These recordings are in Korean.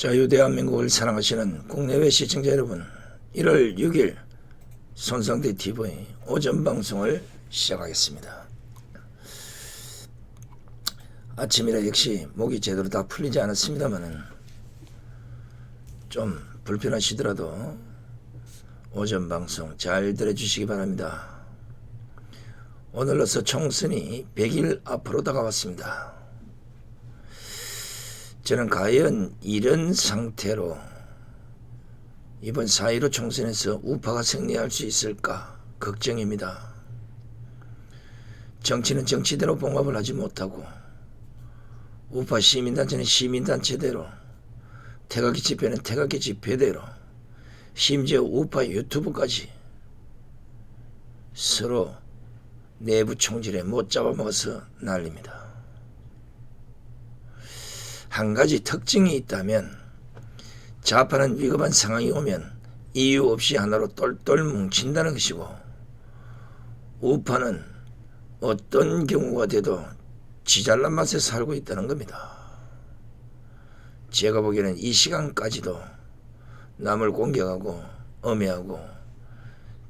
자유대한민국을 사랑하시는 국내외 시청자 여러분, 1월 6일 손상대 TV 오전 방송을 시작하겠습니다. 아침이라 역시 목이 제대로 다 풀리지 않았습니다만은 좀 불편하시더라도 오전 방송 잘 들어주시기 바랍니다. 오늘로서 총선이 100일 앞으로 다가왔습니다. 저는 과연 이런 상태로 이번 4.15 총선에서 우파가 승리할 수 있을까 걱정입니다. 정치는 정치대로 봉합을 하지 못하고 우파 시민단체는 시민단체대로, 태극기 집회는 태극기 집회대로, 심지어 우파 유튜브까지 서로 내부 총질에 못 잡아먹어서 난립니다. 한 가지 특징이 있다면 좌파는 위급한 상황이 오면 이유 없이 하나로 똘똘 뭉친다는 것이고, 우파는 어떤 경우가 돼도 지잘난 맛에 살고 있다는 겁니다. 제가 보기에는 이 시간까지도 남을 공격하고 엄해하고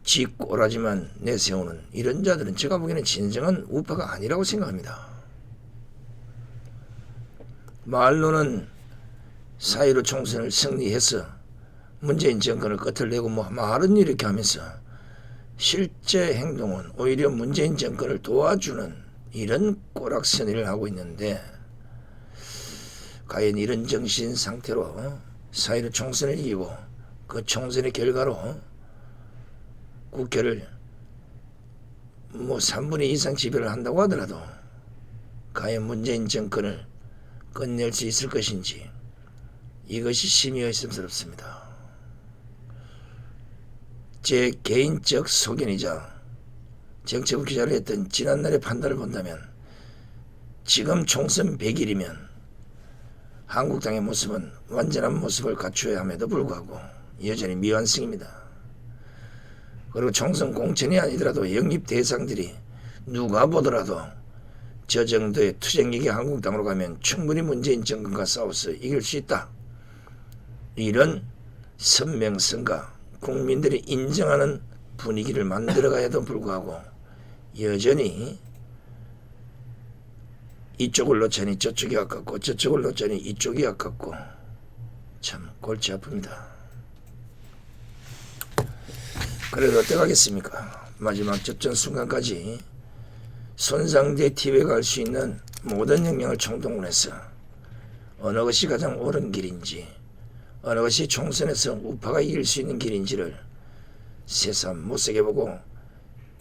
지 꼬라지만 내세우는 이런 자들은 제가 보기에는 진정한 우파가 아니라고 생각합니다. 말로는 4.15 총선을 승리해서 문재인 정권을 끝을 내고 뭐 말은 이렇게 하면서 실제 행동은 오히려 문재인 정권을 도와주는 이런 꼬락서니를 하고 있는데, 과연 이런 정신 상태로 4.15 총선을 이기고 그 총선의 결과로 국회를 뭐 3분의 2 이상 지배를 한다고 하더라도 과연 문재인 정권을 끝낼 수 있을 것인지, 이것이 심히 의심스럽습니다. 제 개인적 소견이자 정치부 기자를 했던 지난날의 판단을 본다면 지금 총선 100일이면 한국당의 모습은 완전한 모습을 갖추어야 함에도 불구하고 여전히 미완성입니다. 그리고 총선 공천이 아니더라도 영입 대상들이 누가 보더라도 저 정도의 투쟁력이 한국당으로 가면 충분히 문재인 정권과 싸워서 이길 수 있다, 이런 선명성과 국민들이 인정하는 분위기를 만들어가야도 불구하고 여전히 이쪽을 놓자니 저쪽이 아깝고 저쪽을 놓자니 이쪽이 아깝고 참 골치 아픕니다. 그래도 어떡하겠습니까? 마지막 접전 순간까지 손상대 TV에 갈 수 있는 모든 역량을 총동원해서 어느 것이 가장 옳은 길인지, 어느 것이 총선에서 우파가 이길 수 있는 길인지를 새삼 못쓰게 보고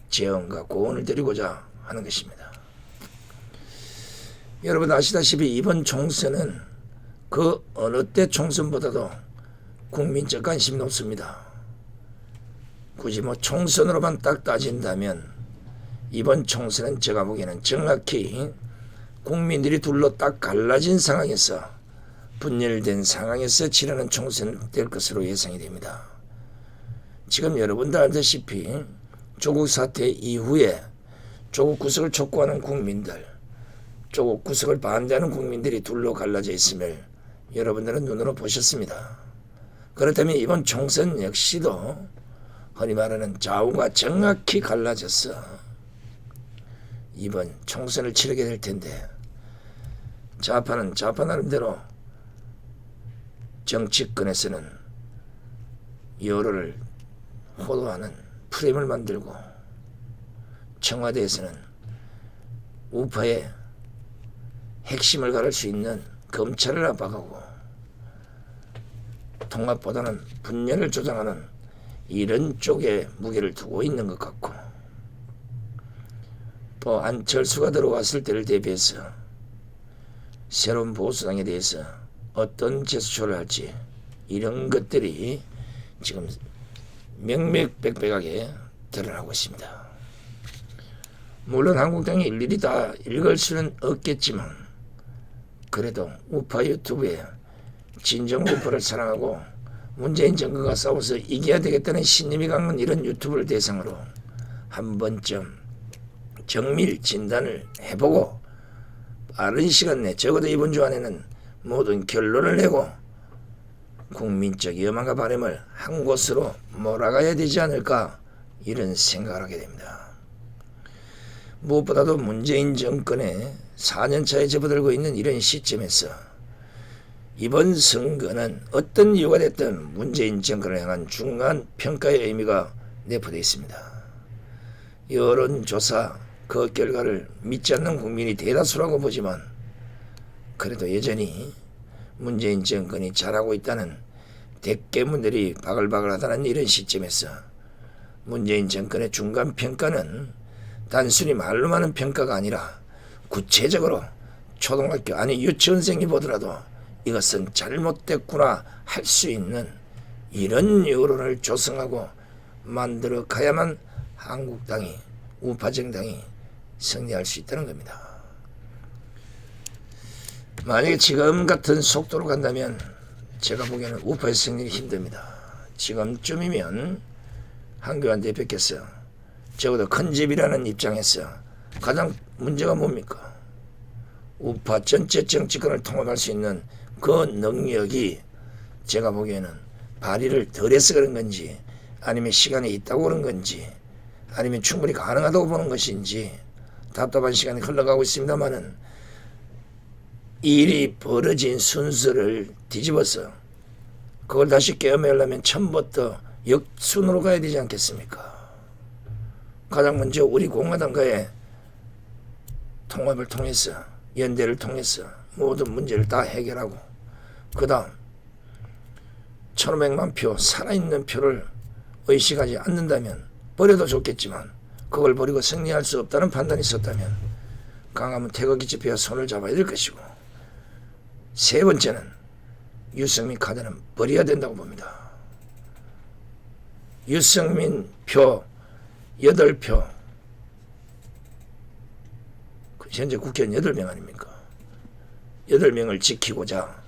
재언과 고언을 드리고자 하는 것입니다. 여러분 아시다시피 이번 총선은 그 어느 때 총선보다도 국민적 관심이 높습니다. 굳이 뭐 총선으로만 딱 따진다면 이번 총선은 제가 보기에는 정확히 국민들이 둘로 딱 갈라진 상황에서, 분열된 상황에서 치르는 총선이 될 것으로 예상이 됩니다. 지금 여러분들 알다시피 조국 사태 이후에 조국 구속을 촉구하는 국민들, 조국 구속을 반대하는 국민들이 둘로 갈라져 있음을 여러분들은 눈으로 보셨습니다. 그렇다면 이번 총선 역시도 흔히 말하는 좌우가 정확히 갈라져서 이번 총선을 치르게 될 텐데, 좌파는 좌파 나름대로 정치권에서는 여론을 호도하는 프레임을 만들고, 청와대에서는 우파의 핵심을 가를 수 있는 검찰을 압박하고 통합보다는 분열을 조장하는 이런 쪽에 무게를 두고 있는 것 같고, 또 안철수가 들어왔을 때를 대비해서 새로운 보수당에 대해서 어떤 제스처를 할지, 이런 것들이 지금 명명백백하게 드러나고 있습니다. 물론 한국당이 일일이 다 읽을 수는 없겠지만, 그래도 우파 유튜브에 진정 우파를 사랑하고 문재인 정권과 싸워서 이겨야 되겠다는 신념이 강한 이런 유튜브를 대상으로 한 번쯤 정밀 진단을 해보고 빠른 시간 내, 적어도 이번 주 안에는 모든 결론을 내고 국민적 여망과 바람을 한 곳으로 몰아가야 되지 않을까, 이런 생각을 하게 됩니다. 무엇보다도 문재인 정권의 4년차에 접어들고 있는 이런 시점에서 이번 선거는 어떤 이유가 됐든 문재인 정권을 향한 중간 평가의 의미가 내포되어 있습니다. 여론조사 그 결과를 믿지 않는 국민이 대다수라고 보지만, 그래도 여전히 문재인 정권이 잘하고 있다는 대깨문들이 바글바글하다는 이런 시점에서 문재인 정권의 중간 평가는 단순히 말로만 하는 평가가 아니라 구체적으로 초등학교 아니 유치원생이 보더라도 이것은 잘못됐구나 할 수 있는 이런 여론을 조성하고 만들어 가야만 한국당이, 우파 정당이 승리할 수 있다는 겁니다. 만약에 지금 같은 속도로 간다면 제가 보기에는 우파의 승리는 힘듭니다. 지금쯤이면 한교안 대표께서 적어도 큰 집이라는 입장에서 가장 문제가 뭡니까? 우파 전체 정치권을 통합할 수 있는 그 능력이 제가 보기에는 발휘를 덜해서 그런 건지, 아니면 시간이 있다고 그런 건지, 아니면 충분히 가능하다고 보는 것인지 답답한 시간이 흘러가고 있습니다만은, 이 일이 벌어진 순서를 뒤집어서 그걸 다시 깨어매려면 처음부터 역순으로 가야 되지 않겠습니까? 가장 먼저 우리 공화당과의 통합을 통해서, 연대를 통해서 모든 문제를 다 해결하고, 그 다음 1,500만 표 살아있는 표를 의식하지 않는다면 버려도 좋겠지만, 그걸 버리고 승리할 수 없다는 판단이 있었다면 강화문 태극기 집회와 손을 잡아야 될 것이고, 세 번째는 유승민 카드는 버려야 된다고 봅니다. 유승민 표 8표, 현재 국회의원 8명 아닙니까? 8명을 지키고자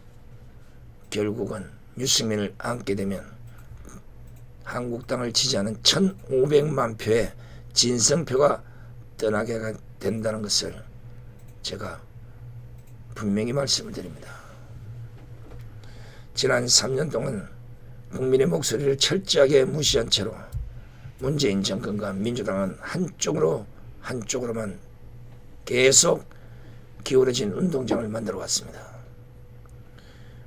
결국은 유승민을 안게 되면 한국당을 지지하는 1,500만 표의 진성표가 떠나게 된다는 것을 제가 분명히 말씀을 드립니다. 지난 3년 동안 국민의 목소리를 철저하게 무시한 채로 문재인 정권과 민주당은 한쪽으로만 계속 기울어진 운동장을 만들어 왔습니다.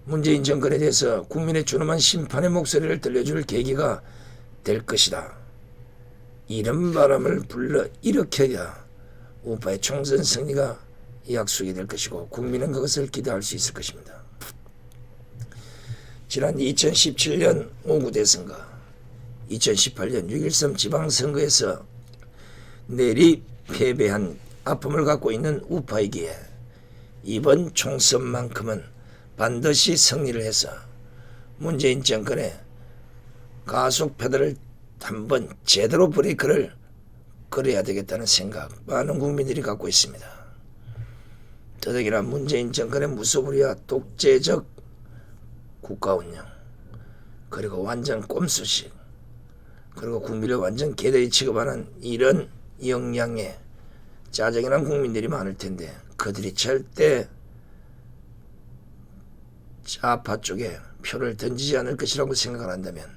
문재인 정권에 대해서 국민의 준엄한 심판의 목소리를 들려줄 계기가 될 것이다. 이런 바람을 불러 일으켜야 우파의 총선 승리가 약속이 될 것이고, 국민은 그것을 기대할 수 있을 것입니다. 지난 2017년 5구 대선과 2018년 6.13 지방선거에서 내리 패배한 아픔을 갖고 있는 우파이기에 이번 총선만큼은 반드시 승리를 해서 문재인 정권의 가속 페달을 한번 제대로 브레이크를 걸어야 되겠다는 생각 많은 국민들이 갖고 있습니다. 더더기나 문재인 정권의 무소불위와 독재적 국가 운영, 그리고 완전 꼼수식, 그리고 국민을 완전 개들이 취급하는 이런 역량에 짜증이 난 국민들이 많을 텐데, 그들이 절대 좌파 쪽에 표를 던지지 않을 것이라고 생각을 한다면,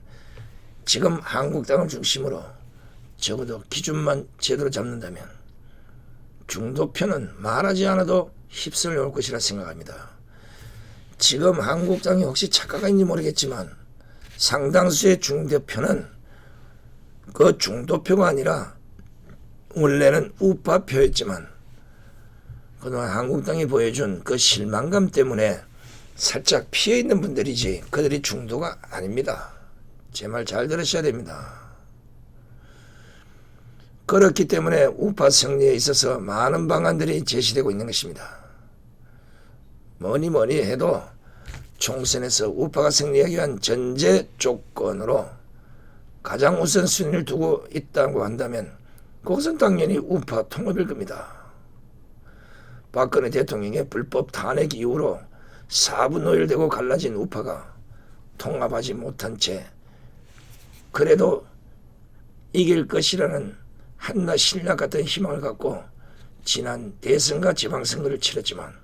지금 한국당을 중심으로 적어도 기준만 제대로 잡는다면 중도표는 말하지 않아도 휩쓸려 올 것이라 생각합니다. 지금 한국당이 혹시 착각인지 모르겠지만 상당수의 중도표는 그 중도표가 아니라 원래는 우파표였지만 그동안 한국당이 보여준 그 실망감 때문에 살짝 피해 있는 분들이지 그들이 중도가 아닙니다. 제 말 잘 들으셔야 됩니다. 그렇기 때문에 우파 승리에 있어서 많은 방안들이 제시되고 있는 것입니다. 뭐니 해도 총선에서 우파가 승리하기 위한 전제 조건으로 가장 우선순위를 두고 있다고 한다면 그것은 당연히 우파 통합일 겁니다. 박근혜 대통령의 불법 탄핵 이후로 4분 5일 되고 갈라진 우파가 통합하지 못한 채 그래도 이길 것이라는 한낱 신락 같은 희망을 갖고 지난 대선과 지방선거를 치렀지만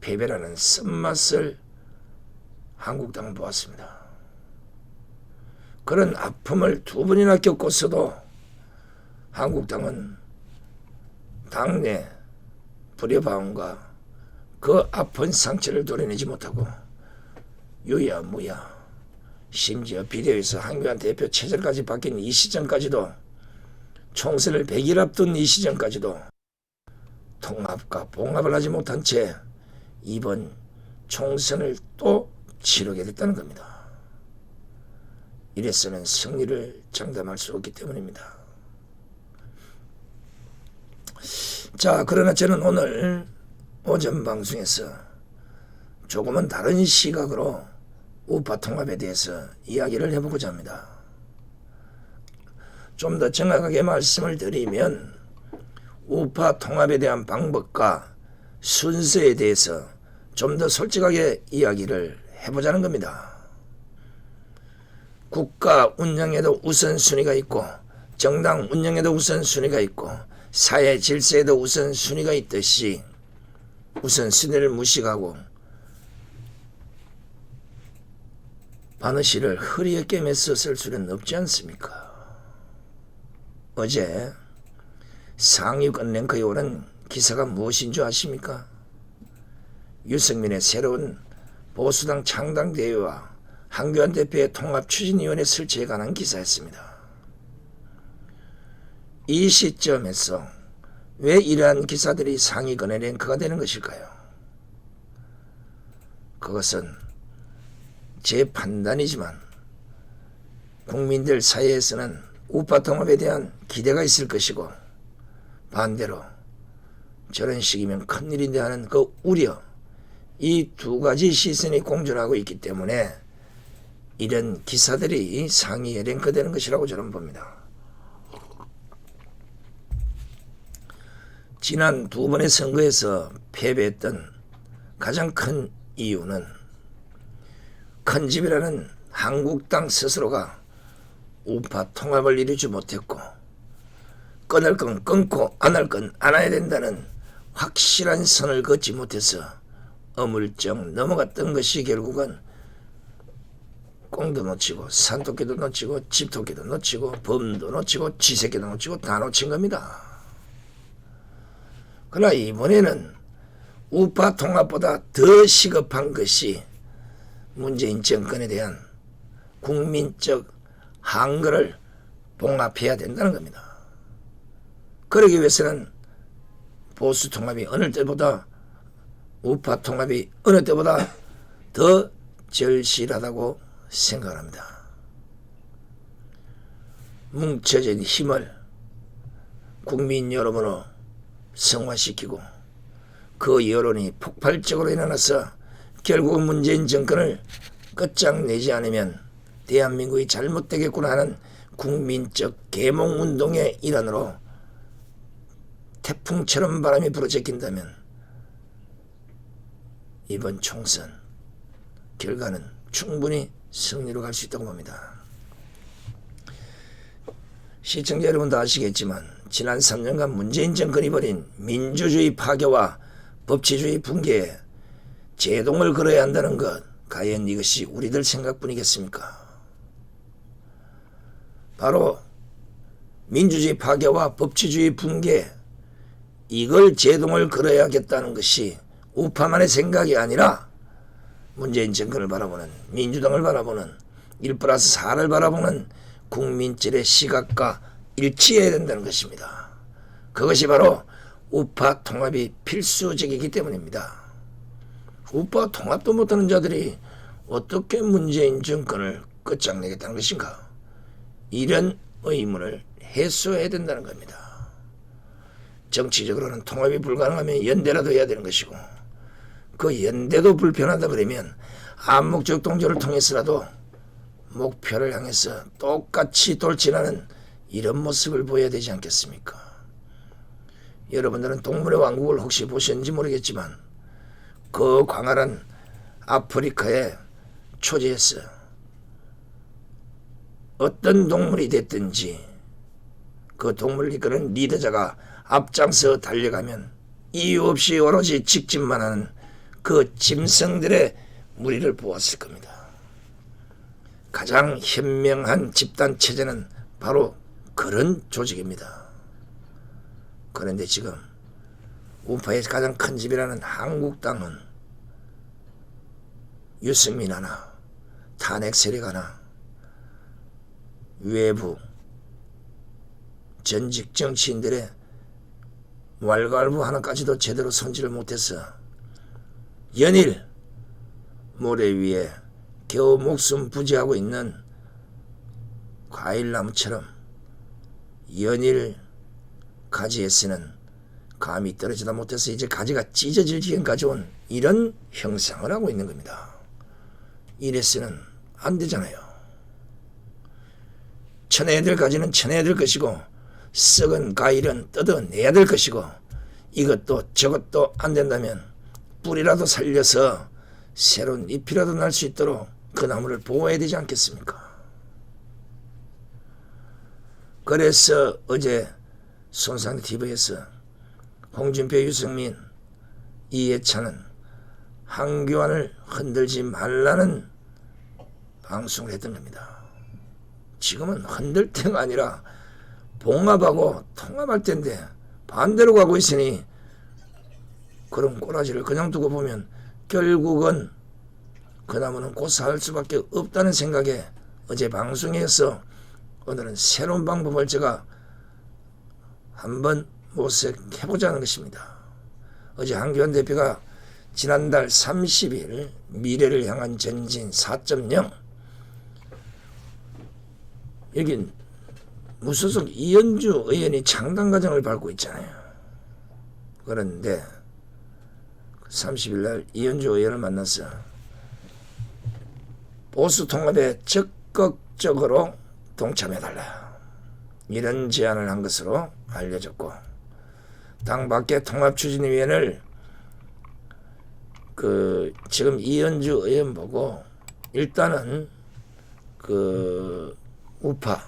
패배라는 쓴맛을 한국당은 보았습니다. 그런 아픔을 두 번이나 겪고서도 한국당은 당내 불협화음과 그 아픈 상처를 도려내지 못하고 유야무야, 심지어 비대위에서 한교안 대표 체제까지 바뀐 이 시점까지도, 총선을 100일 앞둔 이 시점까지도 통합과 봉합을 하지 못한 채 이번 총선을 또 치르게 됐다는 겁니다. 이래서는 승리를 장담할 수 없기 때문입니다. 자, 그러나 저는 오늘 오전 방송에서 조금은 다른 시각으로 우파 통합에 대해서 이야기를 해보고자 합니다. 좀 더 정확하게 말씀을 드리면 우파 통합에 대한 방법과 순서에 대해서 좀 더 솔직하게 이야기를 해보자는 겁니다. 국가 운영에도 우선순위가 있고 정당 운영에도 우선순위가 있고 사회 질서에도 우선순위가 있듯이 우선순위를 무식하고 바느실을 허리에 꿰매서 쓸 수는 없지 않습니까? 어제 상위권 랭크에 오른 기사가 무엇인 줄 아십니까? 유승민의 새로운 보수당 창당대회와 한교안 대표의 통합추진위원회 설치에 관한 기사였습니다. 이 시점에서 왜 이러한 기사들이 상위권의 랭크가 되는 것일까요? 그것은 제 판단이지만 국민들 사이에서는 우파 통합에 대한 기대가 있을 것이고, 반대로 저런 식이면 큰일인데 하는 그 우려, 이 두 가지 시선이 공존하고 있기 때문에 이런 기사들이 상위에 랭크되는 것이라고 저는 봅니다. 지난 두 번의 선거에서 패배했던 가장 큰 이유는 큰 집이라는 한국당 스스로가 우파 통합을 이루지 못했고, 끊을 건 끊고 안 할 건 안 해야 된다는 확실한 선을 긋지 못해서 어물쩍 넘어갔던 것이 결국은 꽁도 놓치고 산토끼도 놓치고 집토끼도 놓치고 범도 놓치고 쥐새끼도 놓치고 다 놓친 겁니다. 그러나 이번에는 우파 통합보다 더 시급한 것이 문재인 정권에 대한 국민적 항거를 봉합해야 된다는 겁니다. 그러기 위해서는 보수 통합이 어느 때보다, 우파 통합이 어느 때보다 더 절실하다고 생각합니다. 뭉쳐진 힘을 국민 여론으로 성화시키고 그 여론이 폭발적으로 일어나서 결국 문재인 정권을 끝장내지 않으면 대한민국이 잘못되겠구나 하는 국민적 계몽운동의 일환으로 태풍처럼 바람이 불어제낀다면 이번 총선 결과는 충분히 승리로 갈 수 있다고 봅니다. 시청자 여러분도 아시겠지만 지난 3년간 문재인 정권이 벌인 민주주의 파괴와 법치주의 붕괴에 제동을 걸어야 한다는 것, 과연 이것이 우리들 생각뿐이겠습니까? 바로 민주주의 파괴와 법치주의 붕괴, 이걸 제동을 걸어야겠다는 것이 우파만의 생각이 아니라 문재인 정권을 바라보는, 민주당을 바라보는, 1+4를 바라보는 국민들의 시각과 일치해야 된다는 것입니다. 그것이 바로 우파 통합이 필수적이기 때문입니다. 우파 통합도 못하는 자들이 어떻게 문재인 정권을 끝장내겠다는 것인가? 이런 의문을 해소해야 된다는 겁니다. 정치적으로는 통합이 불가능하면 연대라도 해야 되는 것이고, 그 연대도 불편하다 그러면 암묵적 동조를 통해서라도 목표를 향해서 똑같이 돌진하는 이런 모습을 보여야 되지 않겠습니까? 여러분들은 동물의 왕국을 혹시 보셨는지 모르겠지만 그 광활한 아프리카의 초지에서 어떤 동물이 됐든지 그 동물을 이끄는 리더자가 앞장서 달려가면 이유 없이 오로지 직진만 하는 그 짐승들의 무리를 보았을 겁니다. 가장 현명한 집단 체제는 바로 그런 조직입니다. 그런데 지금 우파의 가장 큰 집이라는 한국당은 유승민 하나, 탄핵 세력 하나, 외부 전직 정치인들의 왈가왈부 하나까지도 제대로 손질을 못해서 연일 모래 위에 겨우 목숨 부지하고 있는 과일나무처럼 연일 가지에서는 감이 떨어지다 못해서 이제 가지가 찢어질 지경까지 온 이런 형상을 하고 있는 겁니다. 이래서는 안 되잖아요. 쳐내야 될 가지는 쳐내야 될 것이고 썩은 과일은 뜯어내야 될 것이고 이것도 저것도 안 된다면 뿌리라도 살려서 새로운 잎이라도 날 수 있도록 그 나무를 보호해야 되지 않겠습니까? 그래서 어제 손상대 TV에서 홍준표, 유승민, 이해찬은 한교안을 흔들지 말라는 방송을 했던 겁니다. 지금은 흔들 때가 아니라 봉합하고 통합할 때인데 반대로 가고 있으니 그런 꼬라지를 그냥 두고 보면 결국은 그 나무는 고사할 수밖에 없다는 생각에 어제 방송에서 오늘은 새로운 방법을 제가 한번 모색해보자는 것입니다. 어제 한교안 대표가 지난달 30일 미래를 향한 전진 4.0 여기 무소속 이현주 의원이 창당 과정을 밟고 있잖아요. 그런데 30일 날 이현주 의원을 만나서 보수 통합에 적극적으로 동참해달라 이런 제안을 한 것으로 알려졌고 당 밖의 통합추진위원회를 지금 이현주 의원 보고 일단은 우파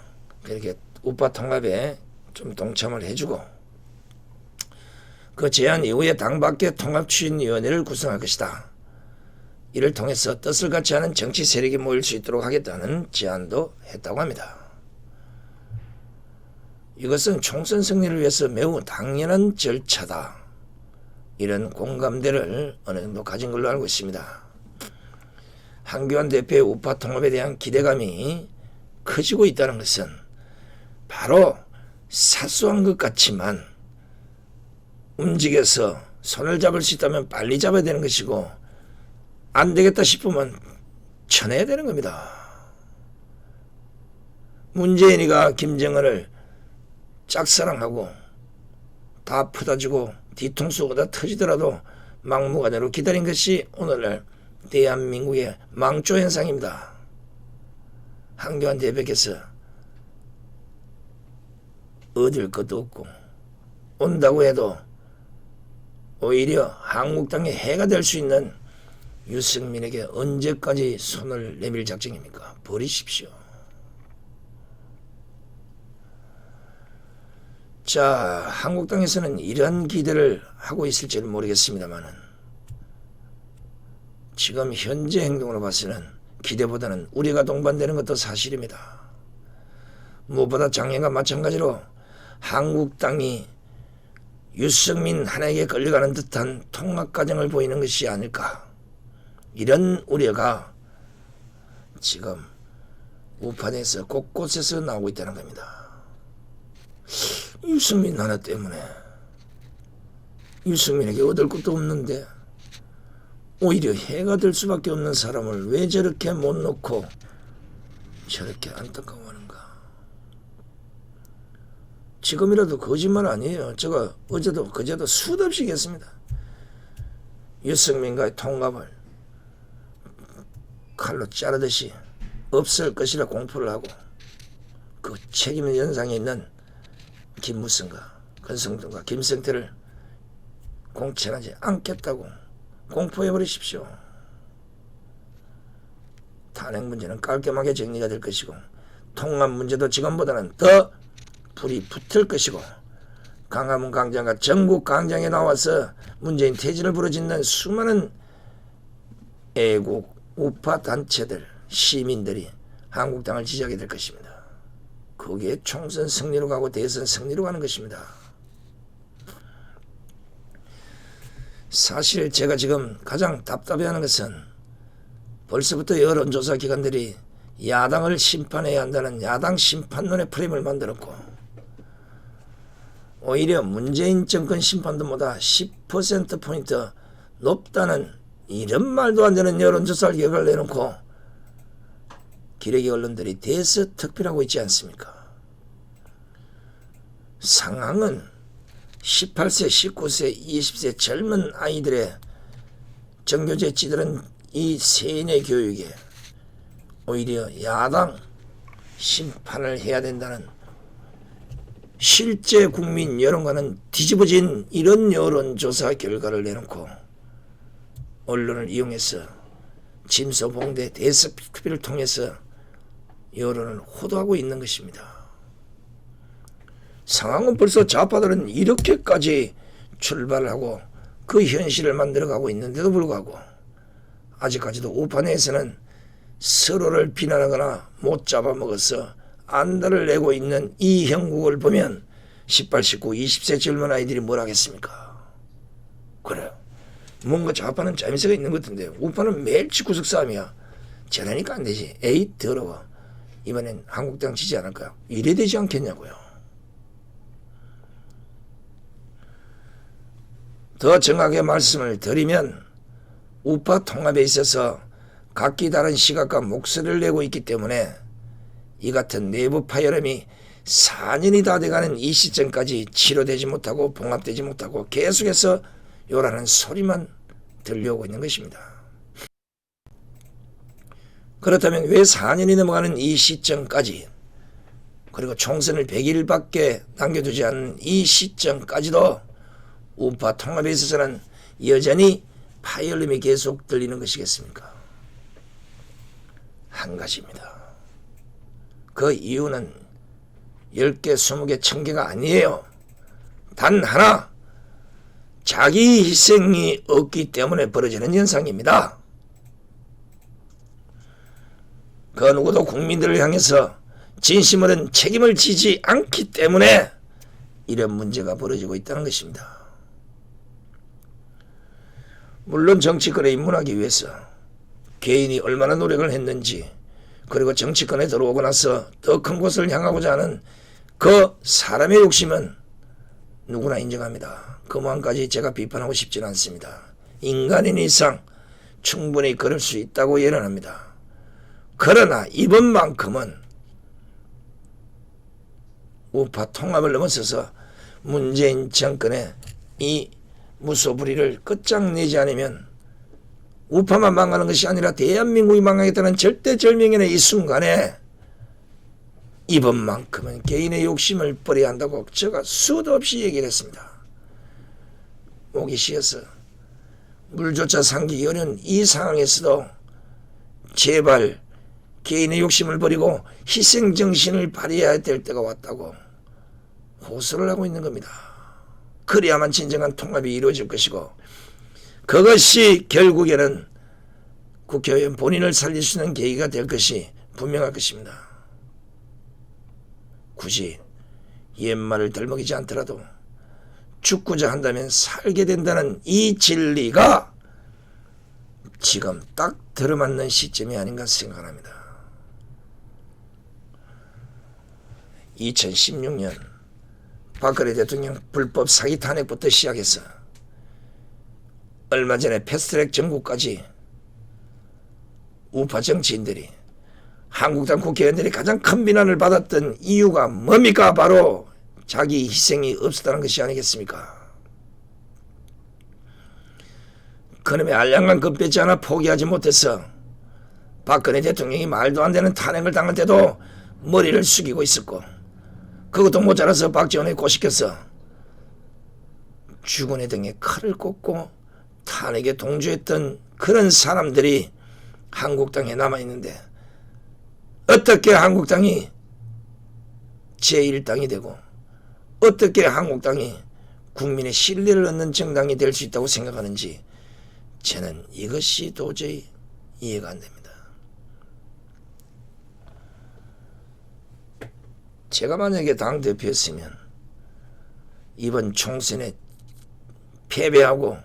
이렇게 우파 통합에 좀 동참을 해주고 그 제안 이후에 당 밖의 통합추진위원회를 구성할 것이다. 이를 통해서 뜻을 같이 하는 정치 세력이 모일 수 있도록 하겠다는 제안도 했다고 합니다. 이것은 총선 승리를 위해서 매우 당연한 절차다. 이런 공감대를 어느 정도 가진 걸로 알고 있습니다. 한교안 대표의 우파 통합에 대한 기대감이 커지고 있다는 것은 바로 사소한 것 같지만 움직여서 손을 잡을 수 있다면 빨리 잡아야 되는 것이고 안 되겠다 싶으면 쳐내야 되는 겁니다. 문재인이가 김정은을 짝사랑하고 다 퍼다주고 뒤통수 얻어 터지더라도 막무가내로 기다린 것이 오늘날 대한민국의 망조 현상입니다. 한교안 대표께서 얻을 것도 없고 온다고 해도 오히려 한국당의 해가 될 수 있는 유승민에게 언제까지 손을 내밀 작정입니까? 버리십시오. 자, 한국당에서는 이러한 기대를 하고 있을지는 모르겠습니다만은 지금 현재 행동으로 봐서는 기대보다는 우리가 동반되는 것도 사실입니다. 무엇보다 작년과 마찬가지로 한국당이 유승민 하나에게 끌려가는 듯한 통합 과정을 보이는 것이 아닐까 이런 우려가 지금 우파내에서 곳곳에서 나오고 있다는 겁니다. 유승민 하나 때문에 유승민에게 얻을 것도 없는데 오히려 해가 될 수밖에 없는 사람을 왜 저렇게 못 놓고 저렇게 안타까워하는가. 지금이라도 거짓말 아니에요. 제가 어제도 그제도 수도 없이 했습니다. 유승민과의 통합을 칼로 자르듯이 없을 것이라 공포를 하고 그 책임 연상에 있는 김무성과 권성동과 김성태를 공천하지 않겠다고 공포해버리십시오. 탄핵 문제는 깔끔하게 정리가 될 것이고 통합 문제도 지금보다는 더 불이 붙을 것이고 광화문 광장과 전국 광장에 나와서 문재인 퇴진을 부르짖는 수많은 애국 우파 단체들, 시민들이 한국당을 지지하게 될 것입니다. 거기에 총선 승리로 가고 대선 승리로 가는 것입니다. 사실 제가 지금 가장 답답해하는 것은 벌써부터 여론조사 기관들이 야당을 심판해야 한다는 야당 심판론의 프레임을 만들었고, 오히려 문재인 정권 심판도보다 10%포인트 높다는 이런 말도 안 되는 여론조사 결과를 내놓고 기레기 언론들이 대서특필하고 있지 않습니까? 상황은 18세, 19세, 20세 젊은 아이들의 정교제 찌들은 이 세뇌 교육에 오히려 야당 심판을 해야 된다는 실제 국민 여론과는 뒤집어진 이런 여론조사 결과를 내놓고 언론을 이용해서 짐소봉대 대서특필을 통해서 여론을 호도하고 있는 것입니다. 상황은 벌써 좌파들은 이렇게까지 출발을 하고 그 현실을 만들어가고 있는데도 불구하고 아직까지도 우파 내에서는 서로를 비난하거나 못 잡아먹어서 안달을 내고 있는 이 형국을 보면 18, 19, 20세 젊은 아이들이 뭘 하겠습니까? 그래요. 뭔가 좌파는 짜임새가 있는 것 같은데 우파는 매일 집구석 싸움이야. 저러니까 안 되지. 에이 더러워. 이번엔 한국당 지지 않을까요? 이래 되지 않겠냐고요. 더 정확하게 말씀을 드리면 우파 통합에 있어서 각기 다른 시각과 목소리를 내고 있기 때문에 이 같은 내부 파열음이 4년이 다 돼가는 이 시점까지 치료되지 못하고 봉합되지 못하고 계속해서 요라는 소리만 들려오고 있는 것입니다. 그렇다면 왜 4년이 넘어가는 이 시점까지, 그리고 총선을 100일밖에 남겨두지 않은 이 시점까지도 우파 통합에 있어서는 여전히 파열음이 계속 들리는 것이겠습니까? 한 가지입니다. 그 이유는 10개, 20개, 1000개가 아니에요. 단 하나, 자기 희생이 없기 때문에 벌어지는 현상입니다. 그 누구도 국민들을 향해서 진심으로는 책임을 지지 않기 때문에 이런 문제가 벌어지고 있다는 것입니다. 물론 정치권에 입문하기 위해서 개인이 얼마나 노력을 했는지, 그리고 정치권에 들어오고 나서 더 큰 곳을 향하고자 하는 그 사람의 욕심은 누구나 인정합니다. 그 마음까지 제가 비판하고 싶지는 않습니다. 인간인 이상 충분히 그럴 수 있다고 예언합니다. 그러나 이번만큼은 우파 통합을 넘어서서 문재인 정권의 이 무소불위를 끝장내지 않으면 우파만 망하는 것이 아니라 대한민국이 망하겠다는 절대절명의 이 순간에 이번만큼은 개인의 욕심을 버려야 한다고 제가 수도 없이 얘기를 했습니다. 목이 쉬어서 물조차 삼기 어려운 이 상황에서도 제발 개인의 욕심을 버리고 희생정신을 발휘해야 될 때가 왔다고 호소를 하고 있는 겁니다. 그래야만 진정한 통합이 이루어질 것이고, 그것이 결국에는 국회의원 본인을 살릴 수 있는 계기가 될 것이 분명할 것입니다. 굳이 옛말을 덜먹이지 않더라도 죽고자 한다면 살게 된다는 이 진리가 지금 딱 들어맞는 시점이 아닌가 생각합니다. 2016년 박근혜 대통령 불법 사기 탄핵부터 시작해서 얼마 전에 패스트트랙 정국까지 우파 정치인들이, 한국당 국회의원들이 가장 큰 비난을 받았던 이유가 뭡니까? 바로 자기 희생이 없었다는 것이 아니겠습니까? 그놈의 알량한 금배지 하나 포기하지 못해서 박근혜 대통령이 말도 안 되는 탄핵을 당할 때도 머리를 숙이고 있었고, 그것도 모자라서 박지원에 꼬시켜서 주거네 등에 칼을 꽂고 탄핵에 동조했던 그런 사람들이 한국당에 남아있는데, 어떻게 한국당이 제1당이 되고 어떻게 한국당이 국민의 신뢰를 얻는 정당이 될 수 있다고 생각하는지 저는 이것이 도저히 이해가 안 됩니다. 제가 만약에 당대표였으면 이번 총선에 패배하고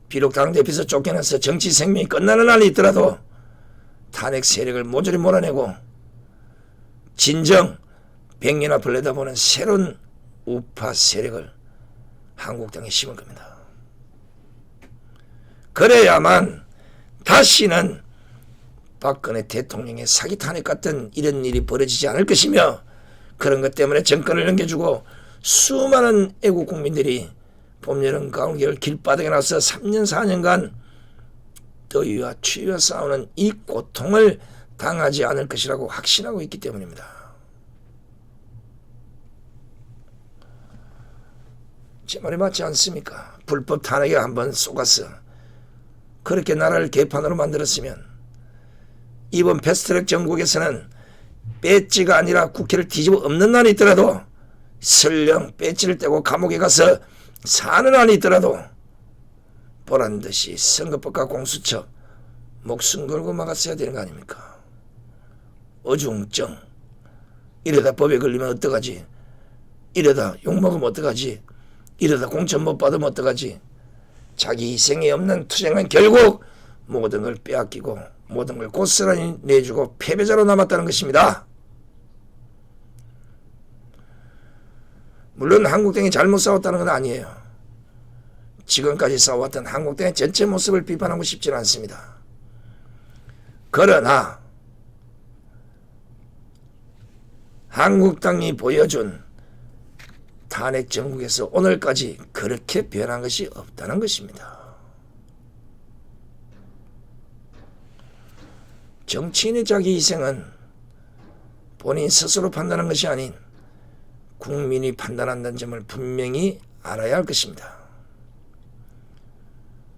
비록 당대표에서 쫓겨나서 정치 생명이 끝나는 날이 있더라도 탄핵 세력을 모조리 몰아내고 진정 100년 앞을 내다보는 새로운 우파 세력을 한국당에 심을 겁니다. 그래야만 다시는 박근혜 대통령의 사기 탄핵 같은 이런 일이 벌어지지 않을 것이며, 그런 것 때문에 정권을 넘겨주고 수많은 애국 국민들이 봄, 여름, 가을, 겨울 길바닥에 나서 3년 4년간 더위와 추위와 싸우는 이 고통을 당하지 않을 것이라고 확신하고 있기 때문입니다. 제 말이 맞지 않습니까? 불법 탄핵에 한번 속아서 그렇게 나라를 개판으로 만들었으면 이번 패스트트랙 전국에서는 배지가 아니라 국회를 뒤집어 엎는 날이 있더라도, 설령 배지를 떼고 감옥에 가서 사는 날이 있더라도 보란듯이 선거법과 공수처 목숨 걸고 막았어야 되는 거 아닙니까? 어중쩡 이러다 법에 걸리면 어떡하지? 이러다 욕먹으면 어떡하지? 이러다 공천 못 받으면 어떡하지? 자기 희생이 없는 투쟁은 결국 모든 걸 빼앗기고 모든 걸 고스란히 내주고 패배자로 남았다는 것입니다. 물론 한국당이 잘못 싸웠다는 건 아니에요. 지금까지 싸워왔던 한국당의 전체 모습을 비판하고 싶지는 않습니다. 그러나 한국당이 보여준 탄핵 정국에서 오늘까지 그렇게 변한 것이 없다는 것입니다. 정치인의 자기 희생은 본인 스스로 판단한 것이 아닌 국민이 판단한다는 점을 분명히 알아야 할 것입니다.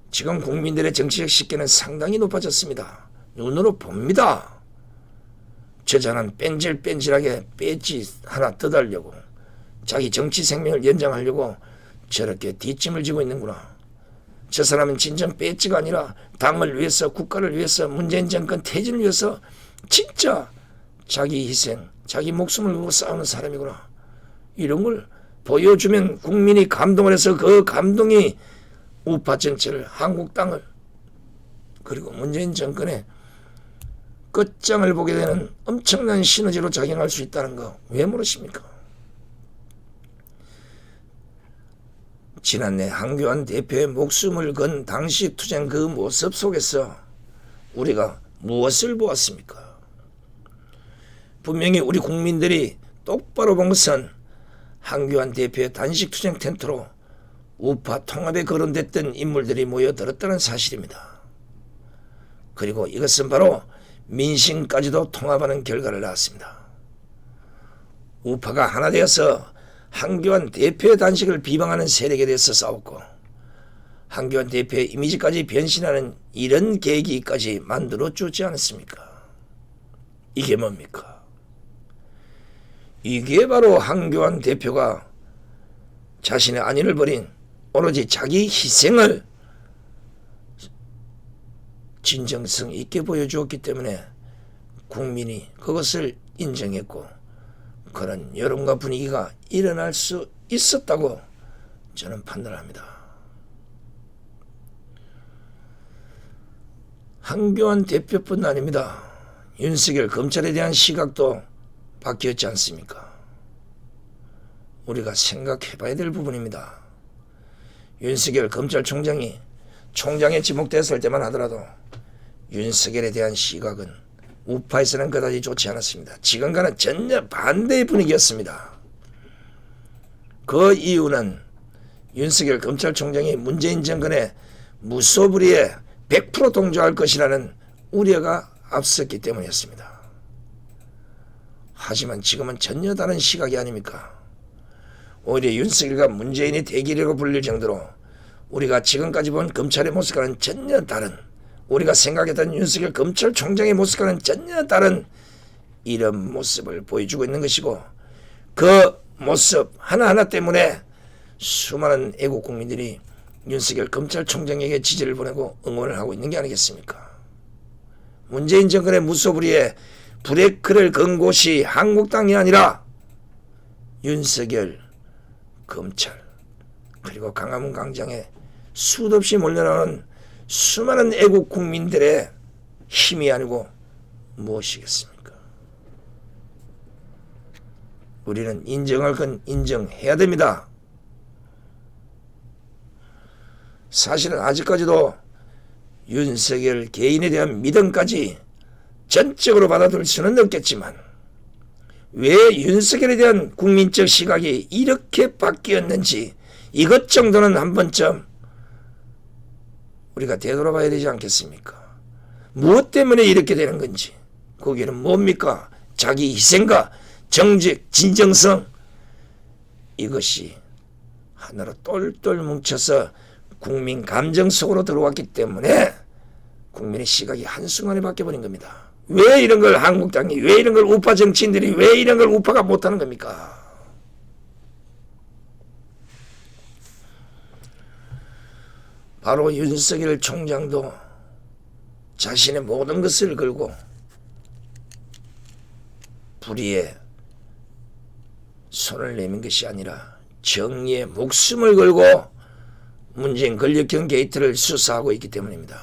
지금 국민들의 정치적 식견은 상당히 높아졌습니다. 눈으로 봅니다. 저 사람 뺀질뺀질하게 배지 하나 떠달려고, 자기 정치 생명을 연장하려고 저렇게 뒷짐을 지고 있는구나. 저 사람은 진정 배지가 아니라 당을 위해서, 국가를 위해서, 문재인 정권 퇴진을 위해서 진짜 자기 희생, 자기 목숨을 걸고 싸우는 사람이구나. 이런 걸 보여주면 국민이 감동을 해서 그 감동이 우파 정치를, 한국당을, 그리고 문재인 정권의 끝장을 보게 되는 엄청난 시너지로 작용할 수 있다는 거 왜 모르십니까? 지난해 한교안 대표의 목숨을 건 당시 투쟁 그 모습 속에서 우리가 무엇을 보았습니까? 분명히 우리 국민들이 똑바로 본 것은 한교안 대표의 단식 투쟁 텐트로 우파 통합에 거론됐던 인물들이 모여들었다는 사실입니다. 그리고 이것은 바로 민심까지도 통합하는 결과를 낳았습니다. 우파가 하나 되어서 한교안 대표의 단식을 비방하는 세력에 대해서 싸웠고, 한교안 대표의 이미지까지 변신하는 이런 계기까지 만들어주지 않았습니까? 이게 뭡니까? 이게 바로 한교안 대표가 자신의 안위를 버린 오로지 자기 희생을 진정성 있게 보여주었기 때문에 국민이 그것을 인정했고, 그런 여론과 분위기가 일어날 수 있었다고 저는 판단합니다. 한교안 대표뿐 아닙니다. 윤석열 검찰에 대한 시각도 바뀌었지 않습니까? 우리가 생각해봐야 될 부분입니다. 윤석열 검찰총장이 총장에 지목됐을 때만 하더라도 윤석열에 대한 시각은 우파에서는 그다지 좋지 않았습니다. 지금과는 전혀 반대의 분위기였습니다. 그 이유는 윤석열 검찰총장이 문재인 정권의 무소불위에 100% 동조할 것이라는 우려가 앞섰기 때문이었습니다. 하지만 지금은 전혀 다른 시각이 아닙니까? 오히려 윤석열과 문재인의 대결이라고 불릴 정도로 우리가 지금까지 본 검찰의 모습과는 전혀 다른, 우리가 생각했던 윤석열 검찰총장의 모습과는 전혀 다른 이런 모습을 보여주고 있는 것이고, 그 모습 하나하나 때문에 수많은 애국 국민들이 윤석열 검찰총장에게 지지를 보내고 응원을 하고 있는 게 아니겠습니까? 문재인 정권의 무소불위에 브레이크를 건 곳이 한국당이 아니라 윤석열, 검찰, 그리고 광화문 광장에 수도 없이 몰려나오는 수많은 애국 국민들의 힘이 아니고 무엇이겠습니까? 우리는 인정할 건 인정해야 됩니다. 사실은 아직까지도 윤석열 개인에 대한 믿음까지 전적으로 받아들일 수는 없겠지만 왜 윤석열에 대한 국민적 시각이 이렇게 바뀌었는지 이것 정도는 한 번쯤 우리가 되돌아봐야 되지 않겠습니까? 무엇 때문에 이렇게 되는 건지, 거기는 뭡니까? 자기 희생과 정직, 진정성, 이것이 하나로 똘똘 뭉쳐서 국민 감정 속으로 들어왔기 때문에 국민의 시각이 한순간에 바뀌어버린 겁니다. 왜 이런 걸 한국당이, 왜 이런 걸 우파 정치인들이, 왜 이런 걸 우파가 못하는 겁니까? 바로 윤석열 총장도 자신의 모든 것을 걸고 불의에 손을 내민 것이 아니라 정의에 목숨을 걸고 문재인 권력형 게이트를 수사하고 있기 때문입니다.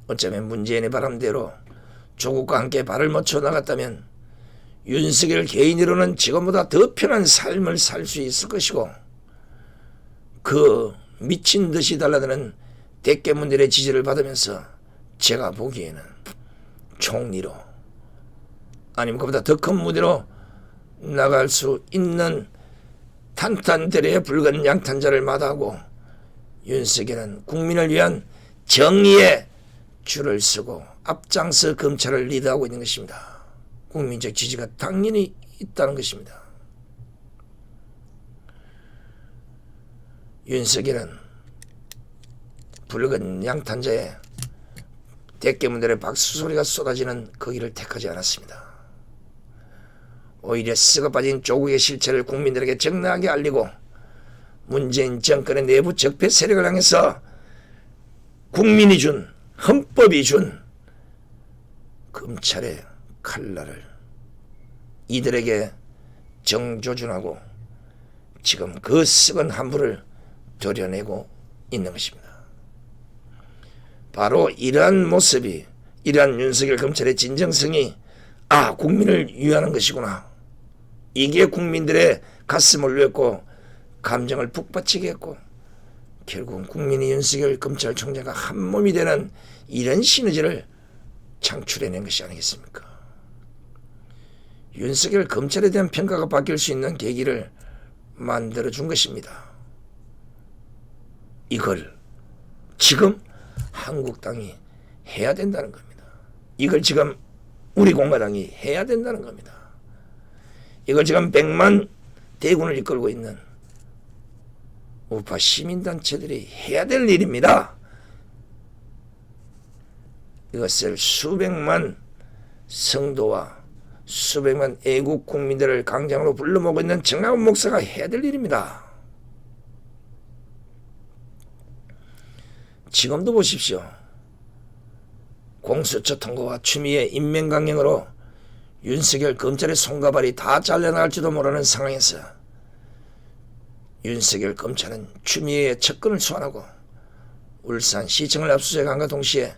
어쩌면 문재인의 바람대로 조국과 함께 발을 맞춰 나갔다면 윤석열 개인으로는 지금보다 더 편한 삶을 살 수 있을 것이고 그 미친 듯이 달라드는 대깨문들의 지지를 받으면서 제가 보기에는 총리로 아니면 그보다 더 큰 무대로 나갈 수 있는 탄탄대로의 붉은 양탄자를 마다하고 윤석열은 국민을 위한 정의의 줄을 서고 앞장서 검찰을 리드하고 있는 것입니다. 국민적 지지가 당연히 있다는 것입니다. 윤석열은 붉은 양탄자에 대깨문들의 박수 소리가 쏟아지는 거기를 택하지 않았습니다. 오히려 썩어빠진 조국의 실체를 국민들에게 적나하게 알리고 문재인 정권의 내부 적폐 세력을 향해서 국민이 준, 헌법이 준 검찰의 칼날을 이들에게 정조준하고 지금 그 썩은 함부를 도려내고 있는 것입니다. 바로 이러한 모습이, 이러한 윤석열 검찰의 진정성이 국민을 위하는 것이구나. 이게 국민들의 가슴을 울렸고 감정을 북받치게 했고 결국은 국민이 윤석열 검찰총장과 한몸이 되는 이런 시너지를 창출해낸 것이 아니겠습니까? 윤석열 검찰에 대한 평가가 바뀔 수 있는 계기를 만들어준 것입니다. 이걸 지금 한국당이 해야 된다는 겁니다. 이걸 지금 우리 공화당이 해야 된다는 겁니다. 이걸 지금 100만 대군을 이끌고 있는 우파 시민단체들이 해야 될 일입니다. 이것을 수백만 성도와 수백만 애국 국민들을 광장으로 불러 모으고 있는 정학원 목사가 해야 될 일입니다. 지금도 보십시오. 공수처 통과와 추미애 임명 강령으로 윤석열 검찰의 손과 발이 다 잘려나갈지도 모르는 상황에서 윤석열 검찰은 추미애의 측근을 소환하고 울산시청을 압수수색함과 동시에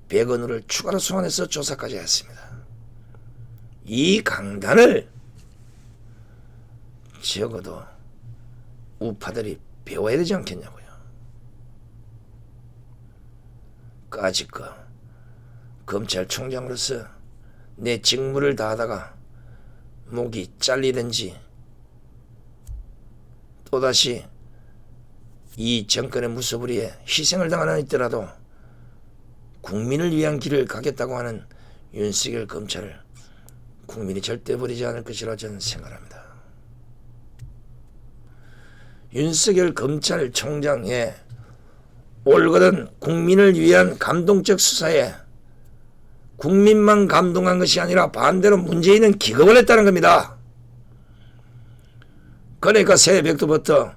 백원우를 추가로 소환해서 조사까지 했습니다. 이 강단을 적어도 우파들이 배워야 되지 않겠냐고요. 까짓거 검찰총장으로서 내 직무를 다하다가 목이 잘리든지 또다시 이 정권의 무소불위에 희생을 당하는 있더라도 국민을 위한 길을 가겠다고 하는 윤석열 검찰을 국민이 절대 버리지 않을 것이라 저는 생각합니다. 윤석열 검찰총장의 올거든 국민을 위한 감동적 수사에 국민만 감동한 것이 아니라 반대로 문재인은 기겁을 했다는 겁니다. 그러니까 새벽부터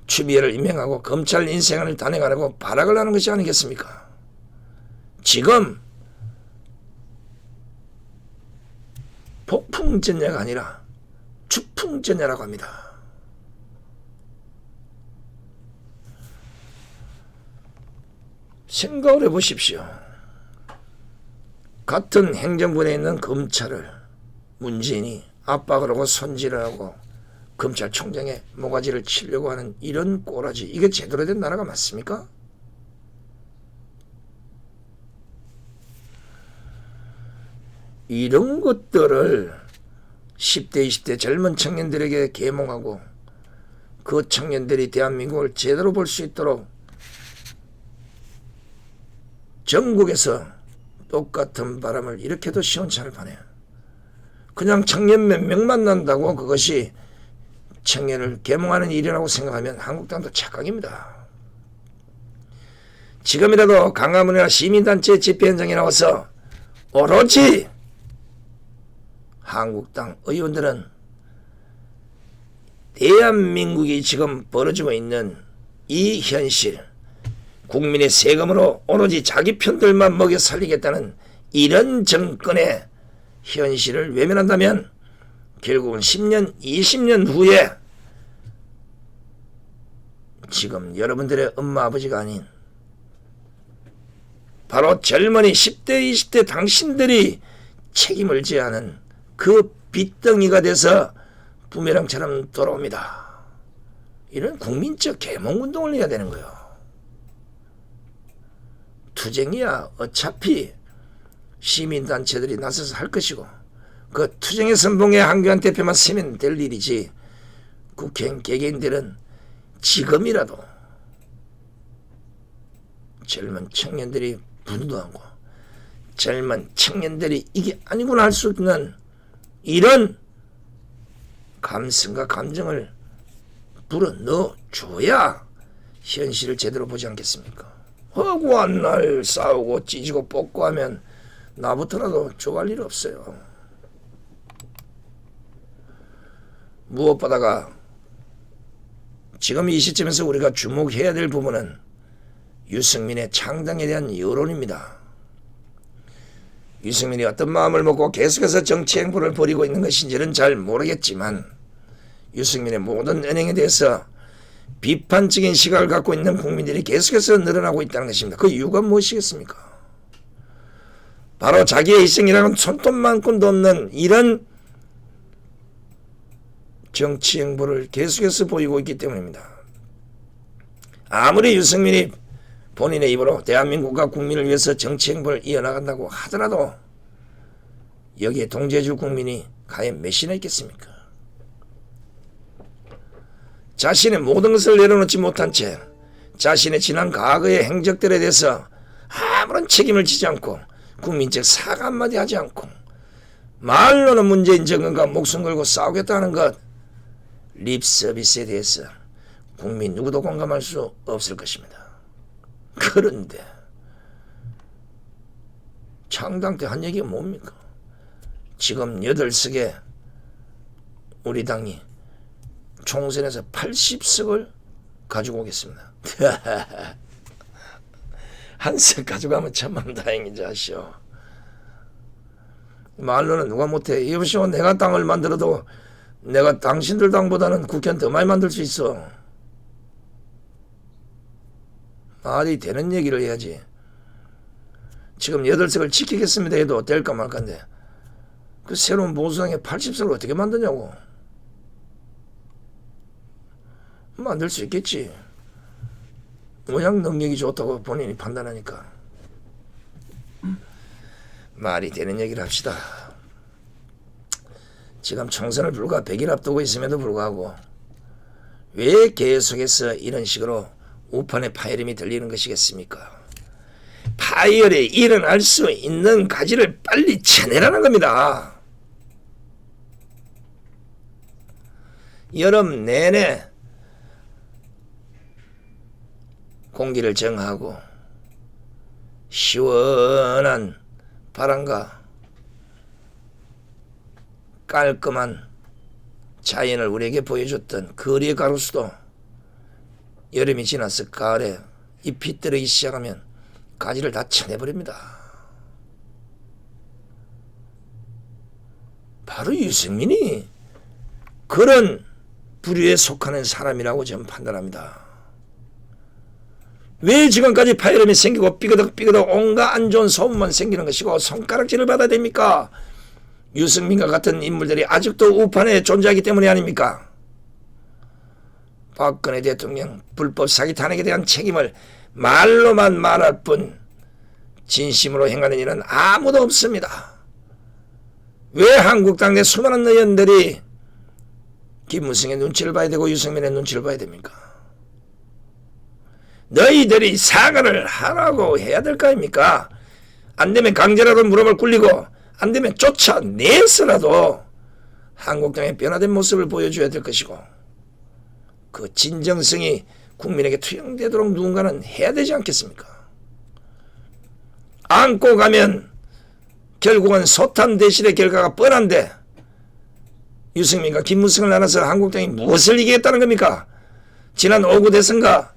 추미애를 임명하고 검찰 인생을 단행하라고 발악을 하는 것이 아니겠습니까? 지금 폭풍전야가 아니라 추풍전야라고 합니다. 생각을 해보십시오. 같은 행정부에 있는 검찰을 문재인이 압박을 하고 손질을 하고 검찰총장의 모가지를 치려고 하는 이런 꼬라지, 이게 제대로 된 나라가 맞습니까? 이런 것들을 10대 20대 젊은 청년들에게 계몽하고 그 청년들이 대한민국을 제대로 볼 수 있도록 전국에서 똑같은 바람을 이렇게도 시원찮을 판해요. 그냥 청년 몇 명 만난다고 그것이 청년을 계몽하는 일이라고 생각하면 한국당도 착각입니다. 지금이라도 광화문이나 시민단체 집회 현장에 나와서 오로지 한국당 의원들은 대한민국이 지금 벌어지고 있는 이 현실, 국민의 세금으로 오로지 자기 편들만 먹여 살리겠다는 이런 정권의 현실을 외면한다면 결국은 10년, 20년 후에 지금 여러분들의 엄마 아버지가 아닌 바로 젊은이 10대 20대 당신들이 책임을 져야 하는 그 빚덩이가 돼서 부메랑처럼 돌아옵니다. 이런 국민적 계몽운동을 해야 되는 거예요. 투쟁이야 어차피 시민단체들이 나서서 할 것이고 그 투쟁의 선봉에 한교안 대표만 서면 될 일이지, 국회의원 개개인들은 지금이라도 젊은 청년들이 분노하고 젊은 청년들이 이게 아니구나 할 수 있는 이런 감성과 감정을 불어넣어줘야 현실을 제대로 보지 않겠습니까? 허구한 날 싸우고 찢고 뽑고 하면 나부터라도 좋아할 일 없어요. 무엇보다가 지금 이 시점에서 우리가 주목해야 될 부분은 유승민의 창당에 대한 여론입니다. 유승민이 어떤 마음을 먹고 계속해서 정치 행보를 벌이고 있는 것인지는 잘 모르겠지만 유승민의 모든 은행에 대해서 비판적인 시각을 갖고 있는 국민들이 계속해서 늘어나고 있다는 것입니다. 그 이유가 무엇이겠습니까? 바로 자기의 희생이라는 손톱만큼도 없는 이런 정치 행보를 계속해서 보이고 있기 때문입니다. 아무리 유승민이 본인의 입으로 대한민국과 국민을 위해서 정치 행보를 이어나간다고 하더라도 여기에 동제주 국민이 과연 몇이나 있겠습니까? 자신의 모든 것을 내려놓지 못한 채 자신의 지난 과거의 행적들에 대해서 아무런 책임을 지지 않고 국민적 사과 한마디 하지 않고 말로는 문재인 정권과 목숨 걸고 싸우겠다는 것, 립 서비스에 대해서 국민 누구도 공감할 수 없을 것입니다. 그런데 창당 때 한 얘기가 뭡니까? 지금 8석에 우리 당이 총선에서 80석을 가지고 오겠습니다. 한 석 가져가면 천만 다행이지 하시오. 말로는 누가 못해. 여보시오, 내가 당을 만들어도 내가 당신들 당보다는 국회의원 더 많이 만들 수 있어. 말이 되는 얘기를 해야지. 지금 8석을 지키겠습니다 해도 될까 말까인데 그 새로운 보수당에 80석을 어떻게 만드냐고. 만들 수 있겠지. 모양 능력이 좋다고 본인이 판단하니까. 말이 되는 얘기를 합시다. 지금 총선을 불과 100일 앞두고 있음에도 불구하고 왜 계속해서 이런 식으로 우판의 파열음이 들리는 것이겠습니까? 파열이 일어날 수 있는 가지를 빨리 쳐내라는 겁니다. 여름 내내 공기를 정하고 시원한 바람과 깔끔한 자연을 우리에게 보여줬던 거리의 가로수도 여름이 지나서 가을에 잎이 떨어지기 시작하면 가지를 다 쳐내버립니다. 바로 유승민이 그런 부류에 속하는 사람이라고 저는 판단합니다. 왜 지금까지 파열음이 생기고 삐그덕 온갖 안 좋은 소문만 생기는 것이고 손가락질을 받아야 됩니까? 유승민과 같은 인물들이 아직도 우판에 존재하기 때문이 아닙니까? 박근혜 대통령 불법 사기 탄핵에 대한 책임을 말로만 말할 뿐 진심으로 행하는 일은 아무도 없습니다. 왜 한국당 내 수많은 의원들이 김무성의 눈치를 봐야 되고 유승민의 눈치를 봐야 됩니까? 너희들이 사과를 하라고 해야 될 거 아닙니까? 안 되면 강제라도 무릎을 꿇리고 안 되면 쫓아내서라도 한국당의 변화된 모습을 보여줘야 될 것이고 그 진정성이 국민에게 투영되도록 누군가는 해야 되지 않겠습니까? 안고 가면 결국은 소탄 대실의 결과가 뻔한데 유승민과 김무성을 나눠서 한국당이 무엇을 이기겠다는 겁니까? 지난 5구 대선과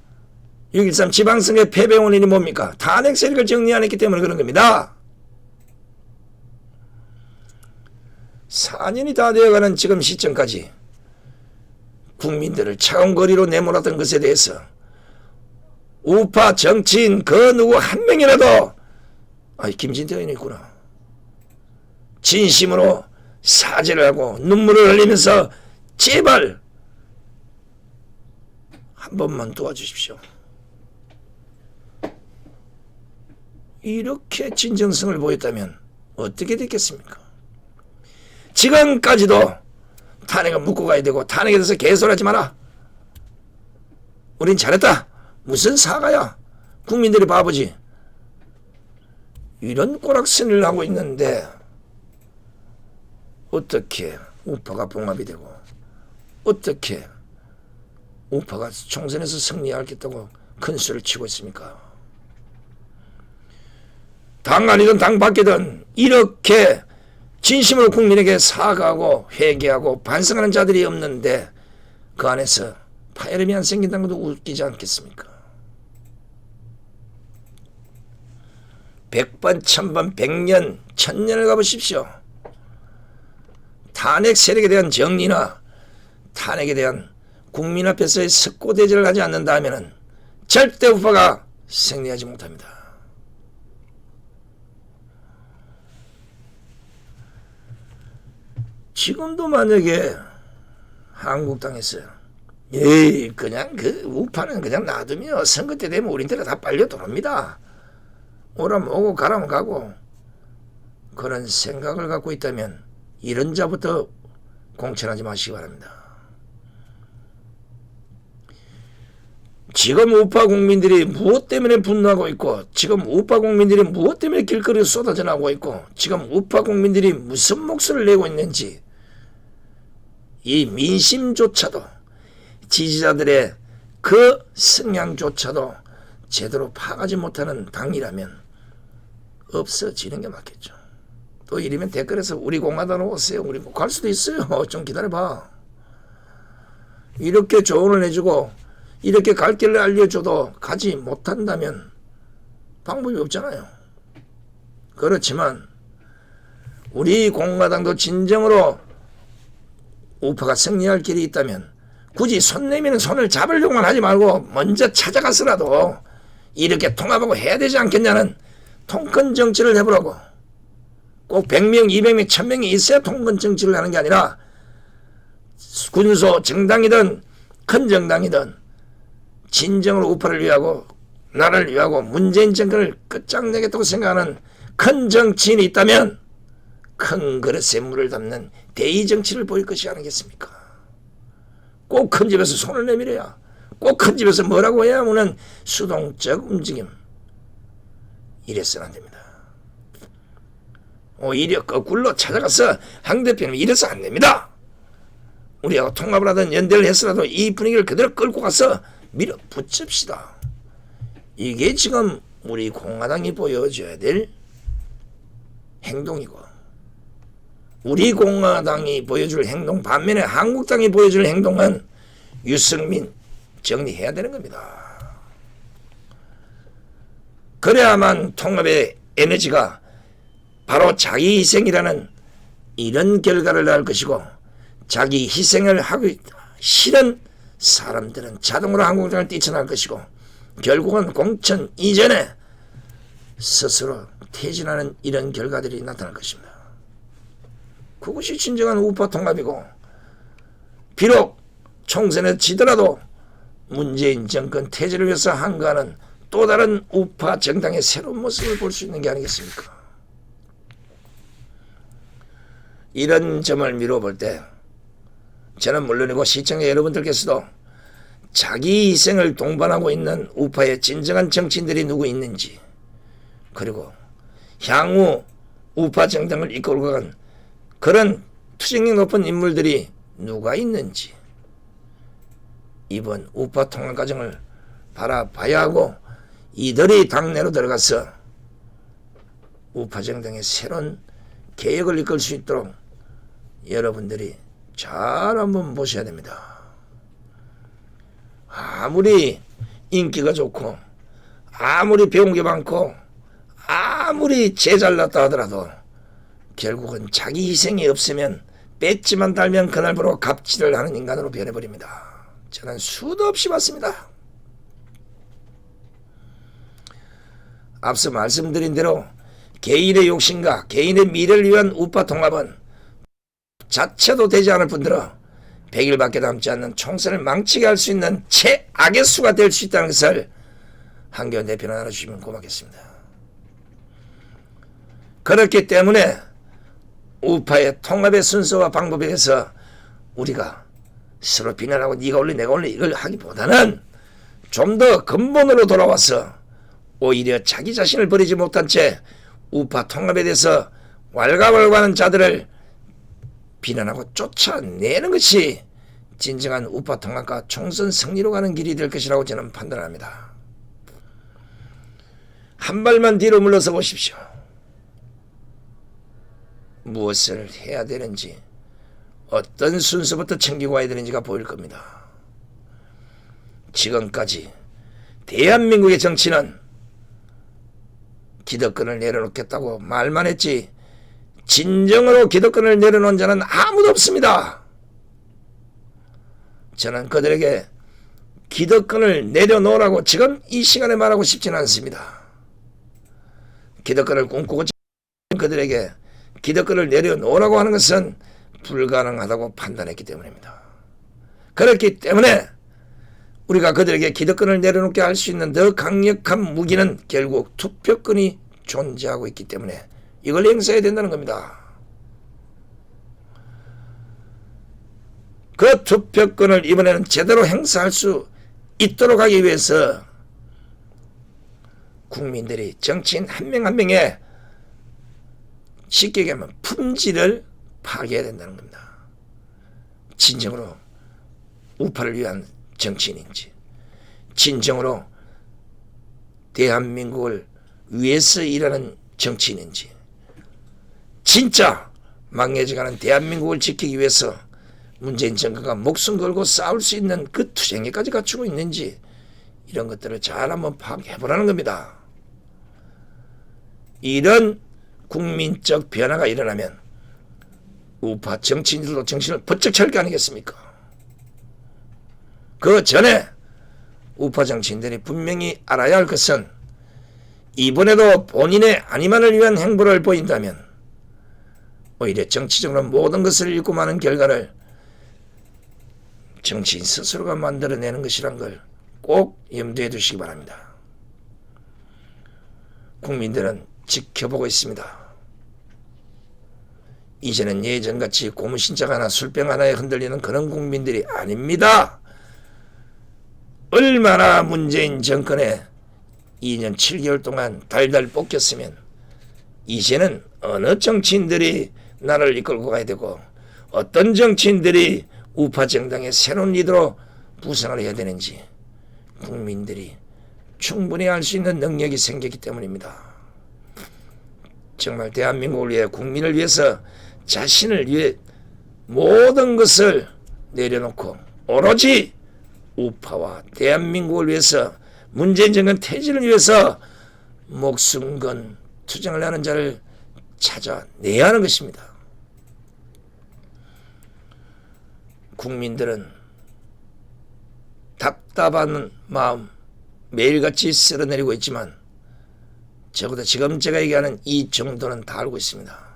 6.13 지방선거의 패배 원인이 뭡니까? 탄핵 세력을 정리 안 했기 때문에 그런 겁니다. 4년이 다 되어가는 지금 시점까지 국민들을 차가운 거리로 내몰았던 것에 대해서 우파 정치인 그 누구 한 명이라도 김진태 의원이 있구나. 진심으로 사죄를 하고 눈물을 흘리면서 제발 한 번만 도와주십시오. 이렇게 진정성을 보였다면 어떻게 됐겠습니까? 지금까지도 탄핵은 묻고 가야 되고 탄핵에 대해서 개소리하지 마라. 우린 잘했다. 무슨 사과야. 국민들이 바보지. 이런 꼬락선을 하고 있는데 어떻게 우파가 봉합이 되고 어떻게 우파가 총선에서 승리하겠다고 큰 수를 치고 있습니까? 당 안이든 당 밖이든 이렇게 진심으로 국민에게 사과하고 회개하고 반성하는 자들이 없는데 그 안에서 파열음이 안 생긴다는 것도 웃기지 않겠습니까? 100번, 1000번, 100년, 1000년을 가보십시오. 탄핵 세력에 대한 정리나 탄핵에 대한 국민 앞에서의 석고대절을 하지 않는다 하면 절대 우파가 승리하지 못합니다. 지금도 만약에 한국당에서 그냥 그 우파는 그냥 놔두면 선거 때 되면 우리들은 다 빨려 들어옵니다. 오라면 오고 가라면 가고 그런 생각을 갖고 있다면 이런 자부터 공천하지 마시기 바랍니다. 지금 우파 국민들이 무엇 때문에 분노하고 있고 지금 우파 국민들이 무엇 때문에 길거리에 쏟아져 나오고 있고 지금 우파 국민들이 무슨 목소리를 내고 있는지 이 민심조차도 지지자들의 그 성향조차도 제대로 파악하지 못하는 당이라면 없어지는 게 맞겠죠. 또 이러면 댓글에서 우리 공화당으로 오세요. 우리 뭐 갈 수도 있어요. 좀 기다려봐. 이렇게 조언을 해주고 이렇게 갈 길을 알려줘도 가지 못한다면 방법이 없잖아요. 그렇지만 우리 공화당도 진정으로 우파가 승리할 길이 있다면 굳이 손 내미는 손을 잡으려고만 하지 말고 먼저 찾아가서라도 이렇게 통합하고 해야 되지 않겠냐는 통큰 정치를 해보라고. 꼭 100명, 200명, 1000명이 있어야 통큰 정치를 하는 게 아니라 군소 정당이든 큰 정당이든 진정으로 우파를 위하고 나라를 위하고 문재인 정권을 끝장내겠다고 생각하는 큰 정치인이 있다면 큰 그릇에 물을 담는 대의 정치를 보일 것이 아니겠습니까? 꼭 큰 집에서 손을 내밀어야 꼭 큰 집에서 뭐라고 해야 하면 수동적 움직임 이래서는 안 됩니다. 오히려 거꾸로 찾아가서 한 대표님 이래서 안 됩니다. 우리하고 통합을 하든 연대를 했으라도 이 분위기를 그대로 끌고 가서 밀어붙입시다. 이게 지금 우리 공화당이 보여줘야 될 행동이고 우리 공화당이 보여줄 행동 반면에 한국당이 보여줄 행동은 유승민 정리해야 되는 겁니다. 그래야만 통합의 에너지가 바로 자기 희생이라는 이런 결과를 낳을 것이고, 자기 희생을 하기 싫은 사람들은 자동으로 한국당을 뛰쳐나갈 것이고, 결국은 공천 이전에 스스로 퇴진하는 이런 결과들이 나타날 것입니다. 그것이 진정한 우파 통합이고, 비록 총선에 지더라도 문재인 정권 퇴진을 위해서 한가하는 또 다른 우파 정당의 새로운 모습을 볼 수 있는 게 아니겠습니까? 이런 점을 미뤄볼 때 저는 물론이고 시청자 여러분들께서도 자기 희생을 동반하고 있는 우파의 진정한 정치인들이 누구 있는지, 그리고 향후 우파 정당을 이끌고 간 그런 투쟁력 높은 인물들이 누가 있는지 이번 우파 통합 과정을 바라봐야 하고, 이들이 당내로 들어가서 우파 정당의 새로운 개혁을 이끌 수 있도록 여러분들이 잘 한번 보셔야 됩니다. 아무리 인기가 좋고 아무리 배운 게 많고 아무리 재잘났다 하더라도 결국은 자기 희생이 없으면 배지만 달면 그날부로 갑질을 하는 인간으로 변해버립니다. 저는 수도 없이 봤습니다. 앞서 말씀드린 대로 개인의 욕심과 개인의 미래를 위한 우파 통합은 자체도 되지 않을 뿐더러 100일밖에 남지 않는 총선을 망치게 할 수 있는 최악의 수가 될 수 있다는 것을 한겨운 대표는 알아주시면 고맙겠습니다. 그렇기 때문에 우파의 통합의 순서와 방법에 대해서 우리가 서로 비난하고 네가 올래 내가 올래 이걸 하기보다는 좀 더 근본으로 돌아와서 오히려 자기 자신을 버리지 못한 채 우파 통합에 대해서 왈가왈부하는 자들을 비난하고 쫓아내는 것이 진정한 우파 통합과 총선 승리로 가는 길이 될 것이라고 저는 판단합니다. 한 발만 뒤로 물러서 보십시오. 무엇을 해야 되는지, 어떤 순서부터 챙기고 와야 되는지가 보일 겁니다. 지금까지 대한민국의 정치는 기득권을 내려놓겠다고 말만 했지 진정으로 기득권을 내려놓은 자는 아무도 없습니다. 저는 그들에게 기득권을 내려놓으라고 지금 이 시간에 말하고 싶지는 않습니다. 기득권을 꿈꾸고 그들에게 기득권을 내려놓으라고 하는 것은 불가능하다고 판단했기 때문입니다. 그렇기 때문에 우리가 그들에게 기득권을 내려놓게 할 수 있는 더 강력한 무기는 결국 투표권이 존재하고 있기 때문에 이걸 행사해야 된다는 겁니다. 그 투표권을 이번에는 제대로 행사할 수 있도록 하기 위해서 국민들이 정치인 한 명 한 명의 쉽게 얘기하면 품질을 파괴해야 된다는 겁니다. 진정으로 우파를 위한 정치인인지, 진정으로 대한민국을 위해서 일하는 정치인인지, 진짜 망해져가는 대한민국을 지키기 위해서 문재인 정권과 목숨 걸고 싸울 수 있는 그 투쟁에까지 갖추고 있는지, 이런 것들을 잘 한번 파악해보라는 겁니다. 이런 국민적 변화가 일어나면 우파 정치인들도 정신을 번쩍 차릴 거 아니겠습니까? 그 전에 우파 정치인들이 분명히 알아야 할 것은, 이번에도 본인의 안위만을 위한 행보를 보인다면 오히려 정치적으로 모든 것을 잃고 마는 결과를 정치인 스스로가 만들어내는 것이란 걸 꼭 염두에 두시기 바랍니다. 국민들은 지켜보고 있습니다. 이제는 예전같이 고무신장 하나 술병 하나에 흔들리는 그런 국민들이 아닙니다. 얼마나 문재인 정권에 2년 7개월 동안 달달 볶였으면 이제는 어느 정치인들이 나라를 이끌고 가야 되고 어떤 정치인들이 우파 정당의 새로운 리더로 부상을 해야 되는지 국민들이 충분히 알 수 있는 능력이 생겼기 때문입니다. 정말 대한민국을 위해, 국민을 위해서, 자신을 위해 모든 것을 내려놓고 오로지 우파와 대한민국을 위해서, 문재인 정권 퇴진을 위해서 목숨 건 투쟁을 하는 자를 찾아내야 하는 것입니다. 국민들은 답답한 마음 매일같이 쓸어내리고 있지만 적어도 지금 제가 얘기하는 이 정도는 다 알고 있습니다.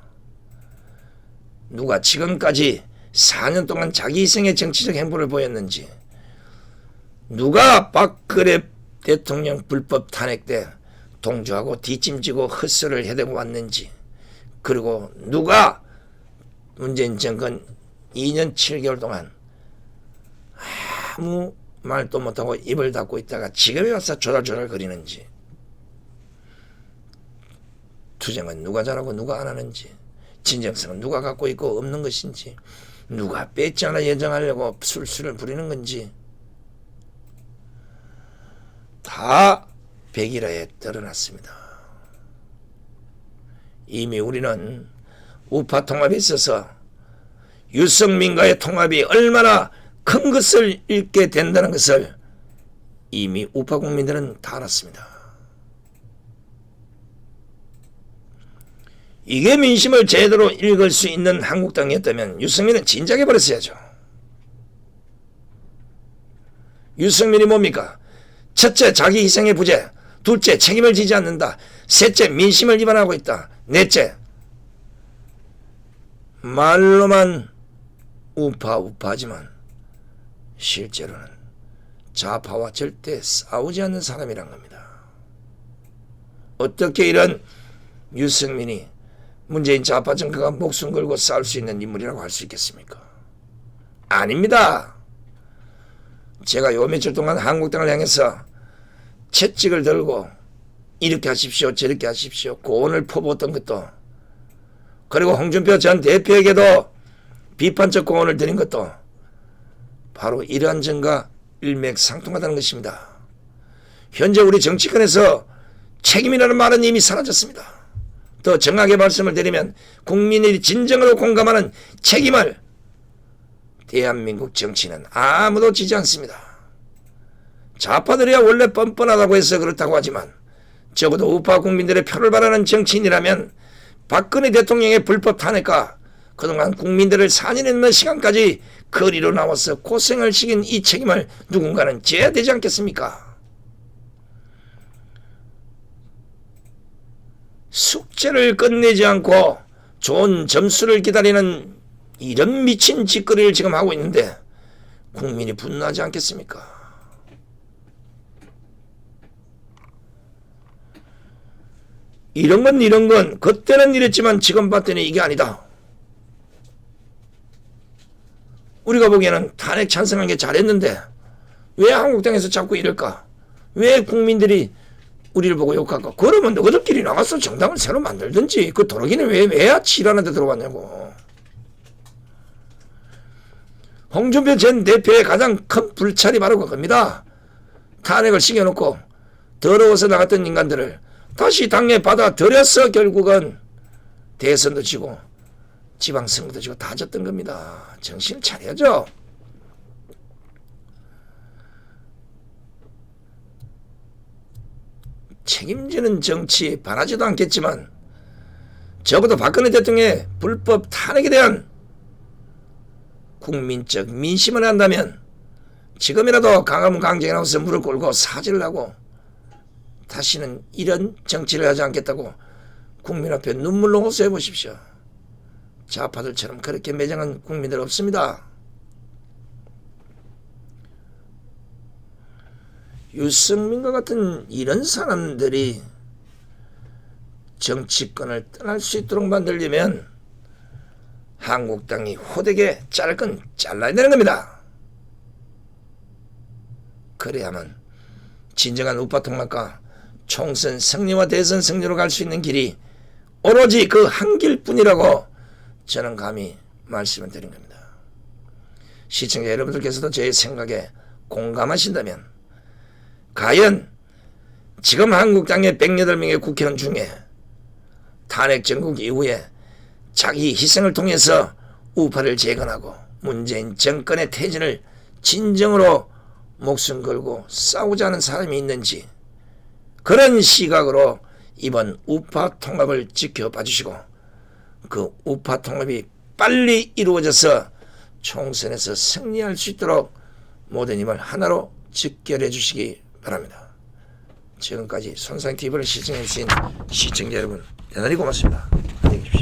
누가 지금까지 4년 동안 자기 희생의 정치적 행보를 보였는지, 누가 박근혜 대통령 불법 탄핵 때 동조하고 뒷짐지고 헛소리를 해대고 왔는지, 그리고 누가 문재인 정권 2년 7개월 동안 아무 말도 못하고 입을 닫고 있다가 지금에 와서 조달조달 거리는지, 투쟁은 누가 잘하고 누가 안 하는지, 진정성은 누가 갖고 있고 없는 것인지, 누가 뺏지 않아 예정하려고 술수를 부리는 건지 다 백일화에 드러났습니다. 이미 우리는 우파 통합에 있어서 유승민과의 통합이 얼마나 큰 것을 잃게 된다는 것을 이미 우파 국민들은 다 알았습니다. 이게 민심을 제대로 읽을 수 있는 한국당이었다면 유승민은 진작에 버렸어야죠. 유승민이 뭡니까? 첫째, 자기 희생의 부재. 둘째, 책임을 지지 않는다. 셋째, 민심을 위반하고 있다. 넷째, 말로만 우파지만 실제로는 좌파와 절대 싸우지 않는 사람이란 겁니다. 어떻게 이런 유승민이 문재인 좌파 정권과 목숨 걸고 싸울 수 있는 인물이라고 할 수 있겠습니까? 아닙니다. 제가 요 며칠 동안 한국당을 향해서 채찍을 들고 이렇게 하십시오 저렇게 하십시오 고언을 퍼부었던 것도, 그리고 홍준표 전 대표에게도 비판적 고언을 드린 것도 바로 이러한 점과 일맥상통하다는 것입니다. 현재 우리 정치권에서 책임이라는 말은 이미 사라졌습니다. 더 정확하게 말씀을 드리면 국민이 진정으로 공감하는 책임을 대한민국 정치는 아무도 지지 않습니다. 좌파들이야 원래 뻔뻔하다고 해서 그렇다고 하지만 적어도 우파 국민들의 표를 바라는 정치인이라면 박근혜 대통령의 불법 탄핵과 그동안 국민들을 4년 넘는 시간까지 거리로 나와서 고생을 시킨 이 책임을 누군가는 져야 되지 않겠습니까? 숙제를 끝내지 않고 좋은 점수를 기다리는 이런 미친 짓거리를 지금 하고 있는데 국민이 분노하지 않겠습니까? 이런 건 그때는 이랬지만 지금 봤더니 이게 아니다. 우리가 보기에는 탄핵 찬성한 게 잘했는데 왜 한국당에서 자꾸 이럴까? 왜 국민들이 우리를 보고 욕할까? 그러면 너희들끼리 나가서 정당을 새로 만들든지, 그 도로기는 왜 치라는 데 들어왔냐고. 홍준표 전 대표의 가장 큰 불찰이 바로 그겁니다. 탄핵을 시켜놓고 더러워서 나갔던 인간들을 다시 당에 받아들여서 결국은 대선도 지고 지방선거도 지고 다 졌던 겁니다. 정신을 차려야죠. 책임지는 정치 바라지도 않겠지만 적어도 박근혜 대통령의 불법 탄핵에 대한 국민적 민심을 한다면 지금이라도 강화문 강정에 나와서 무릎 꿇고 사죄를 하고 다시는 이런 정치를 하지 않겠다고 국민 앞에 눈물로 호소해 보십시오. 좌파들처럼 그렇게 매정한 국민들 없습니다. 유승민과 같은 이런 사람들이 정치권을 떠날 수 있도록 만들려면 한국당이 호되게 자를 건 잘라야 되는 겁니다. 그래야만 진정한 우파 통합과 총선 승리와 대선 승리로 갈 수 있는 길이 오로지 그 한 길뿐이라고 저는 감히 말씀을 드린 겁니다. 시청자 여러분들께서도 제 생각에 공감하신다면 과연 지금 한국당의 108명의 국회의원 중에 탄핵 정국 이후에 자기 희생을 통해서 우파를 재건하고 문재인 정권의 퇴진을 진정으로 목숨 걸고 싸우자는 사람이 있는지, 그런 시각으로 이번 우파 통합을 지켜봐 주시고 그 우파 통합이 빨리 이루어져서 총선에서 승리할 수 있도록 모든 힘을 하나로 집결해 주시기 바랍니다. 지금까지 손상TV를 시청해 주신 시청자 여러분 대단히 고맙습니다. 안녕히 계십시오.